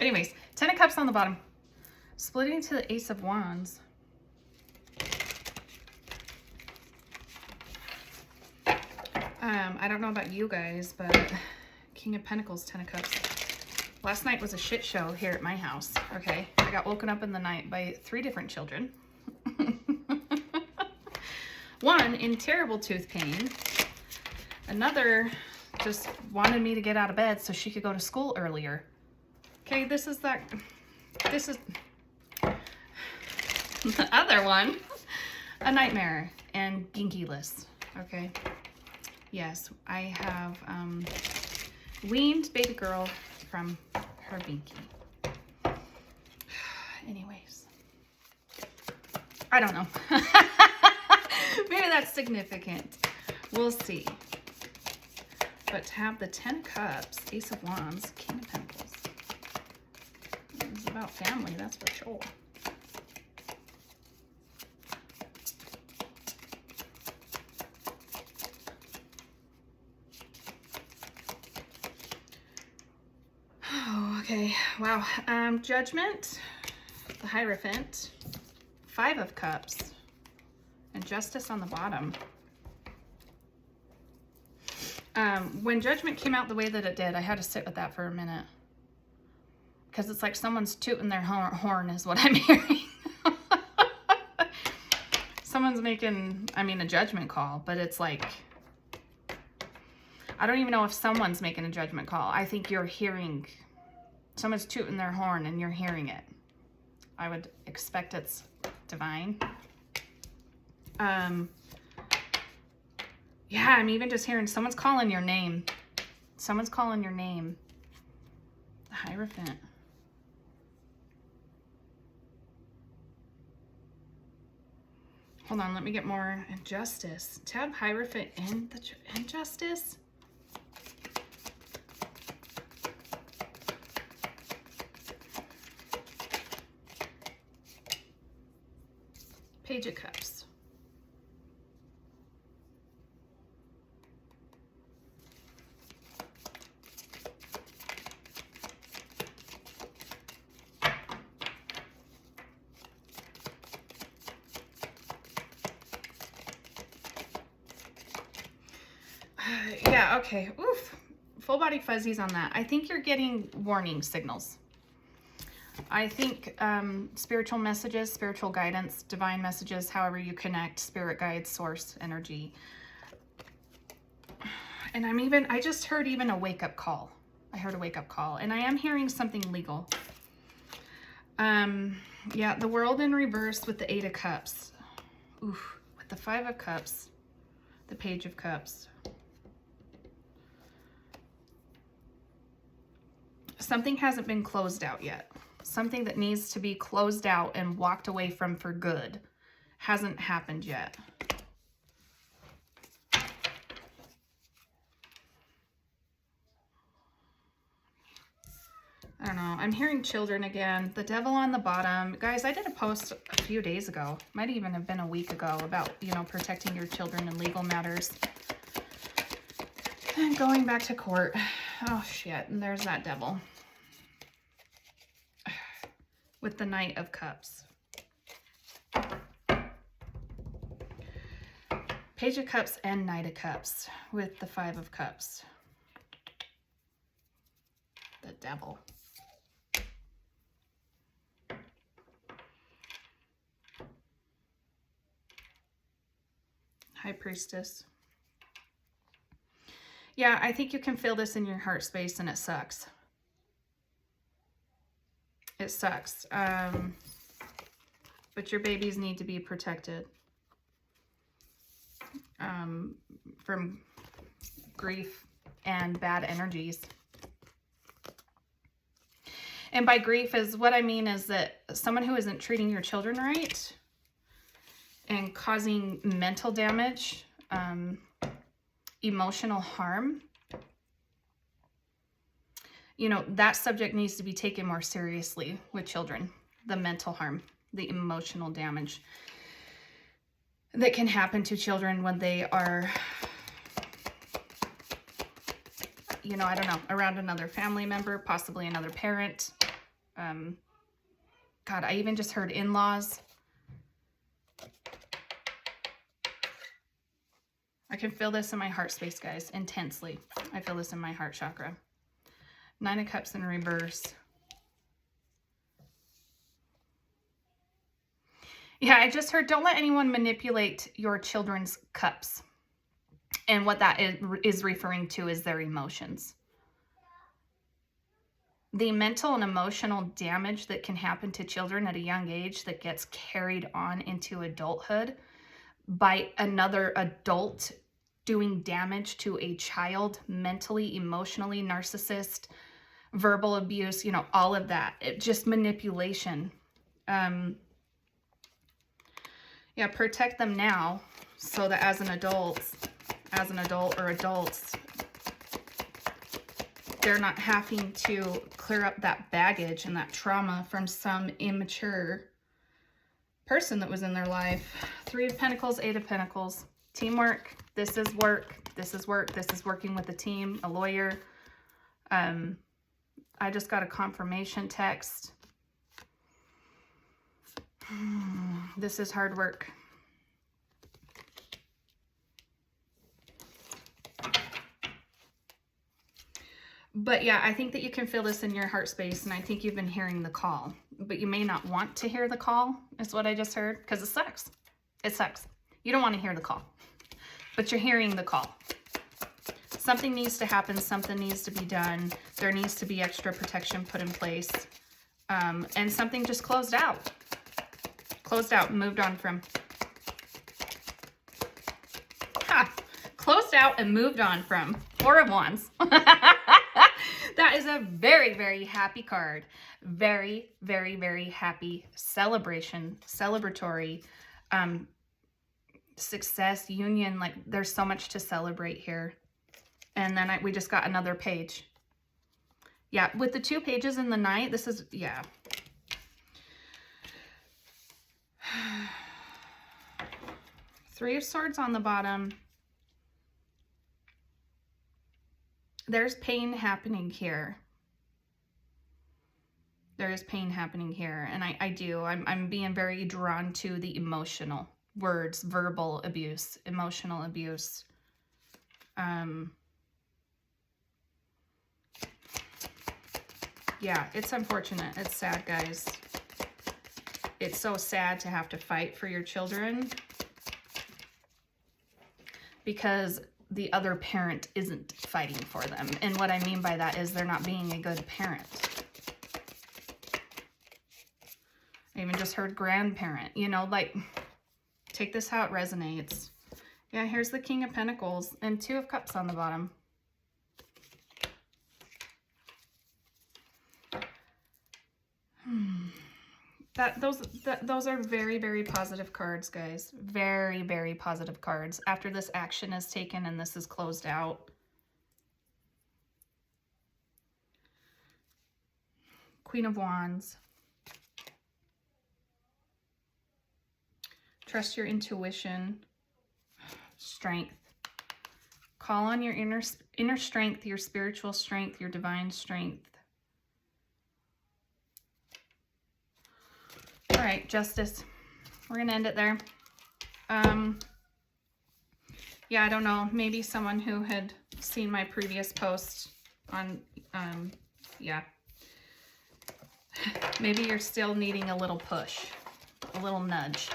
Anyways, 10 of Cups on the bottom. Splitting to the Ace of Wands. I don't know about you guys, but King of Pentacles, 10 of Cups. Last night was a shit show here at my house, okay? I got woken up in the night by 3 different children. One in terrible tooth pain. Another just wanted me to get out of bed so she could go to school earlier. Okay, this is the other one. A nightmare and ginky-less, okay? Yes, I have weaned baby girl from her binky. Anyways, I don't know. Maybe that's significant. We'll see. But to have the 10 of Cups, Ace of Wands, King of Pentacles. It's about family, that's for sure. Oh, okay. Wow. Judgment, the Hierophant, 5 of Cups, and Justice on the bottom. When Judgment came out the way that it did, I had to sit with that for a minute. Because it's like someone's tooting their horn is what I'm hearing. Someone's making, I mean, a judgment call, but it's like, I don't even know if someone's making a judgment call. I think you're hearing, someone's tooting their horn and you're hearing it. I would expect it's divine. Yeah, I'm even just hearing someone's calling your name. Someone's calling your name. The Hierophant. Hold on, let me get more. Justice. To have Hierophant and Justice. Page of Cups. Yeah, okay. Oof. Full body fuzzies on that. I think you're getting warning signals. I think spiritual messages, spiritual guidance, divine messages, however you connect, spirit guides, source, energy. And I just heard even a wake-up call. I heard a wake-up call. And I am hearing something legal. Yeah, the World in reverse with the 8 of Cups. Oof. With the 5 of Cups. The Page of Cups. Something hasn't been closed out yet. Something that needs to be closed out and walked away from for good hasn't happened yet. I don't know. I'm hearing children again. The Devil on the bottom. Guys, I did a post a few days ago. Might even have been a week ago about, you know, protecting your children in legal matters. And going back to court. Oh, shit. And there's that devil. With the Knight of Cups. Page of Cups and Knight of Cups with the 5 of Cups. The devil. High Priestess. Yeah, I think you can feel this in your heart space and it sucks. It sucks. But your babies need to be protected from grief and bad energies. And by grief is what I mean is that someone who isn't treating your children right and causing mental damage, emotional harm, you know, that subject needs to be taken more seriously with children. The mental harm, the emotional damage that can happen to children when they are, you know, I don't know, around another family member, possibly another parent. God, I even just heard in-laws. I can feel this in my heart space, guys, intensely. I feel this in my heart chakra. 9 of Cups in reverse. Yeah, I just heard, don't let anyone manipulate your children's cups. And what that is referring to is their emotions. The mental and emotional damage that can happen to children at a young age that gets carried on into adulthood by another adult doing damage to a child mentally, emotionally, narcissist, verbal abuse, you know, all of that. Just manipulation. Yeah, protect them now so that as an adult or adults, they're not having to clear up that baggage and that trauma from some immature person that was in their life. 3 of Pentacles, 8 of Pentacles. Teamwork. This is work. This is work. This is working with a team, a lawyer. I just got a confirmation text. This is hard work. But yeah, I think that you can feel this in your heart space, and I think you've been hearing the call. But you may not want to hear the call, is what I just heard, because it sucks. It sucks. You don't want to hear the call, but you're hearing the call. Something needs to happen. Something needs to be done. There needs to be extra protection put in place. And something just closed out. Closed out and moved on from. Closed out and moved on from. 4 of Wands. That is a very, very happy card. Very, very, very happy celebration, celebratory, success, union. Like, there's so much to celebrate here. And then we just got another page. Yeah, with the 2 pages in the night, this is, yeah. Three of Swords on the bottom. There's pain happening here. There is pain happening here. And I'm being very drawn to the emotional words, verbal abuse, emotional abuse. Yeah, it's unfortunate. It's sad, guys. It's so sad to have to fight for your children because the other parent isn't fighting for them. And what I mean by that is they're not being a good parent. I even just heard grandparent, you know, like, take this how it resonates. Yeah, here's the King of Pentacles and 2 of Cups on the bottom. Those are very, very positive cards, guys. Very, very positive cards. After this action is taken and this is closed out. Queen of Wands. Trust your intuition. Strength. Call on your inner strength, your spiritual strength, your divine strength. All right, Justice. We're going to end it there. Yeah, I don't know. Maybe someone who had seen my previous post on, yeah. Maybe you're still needing a little push, a little nudge.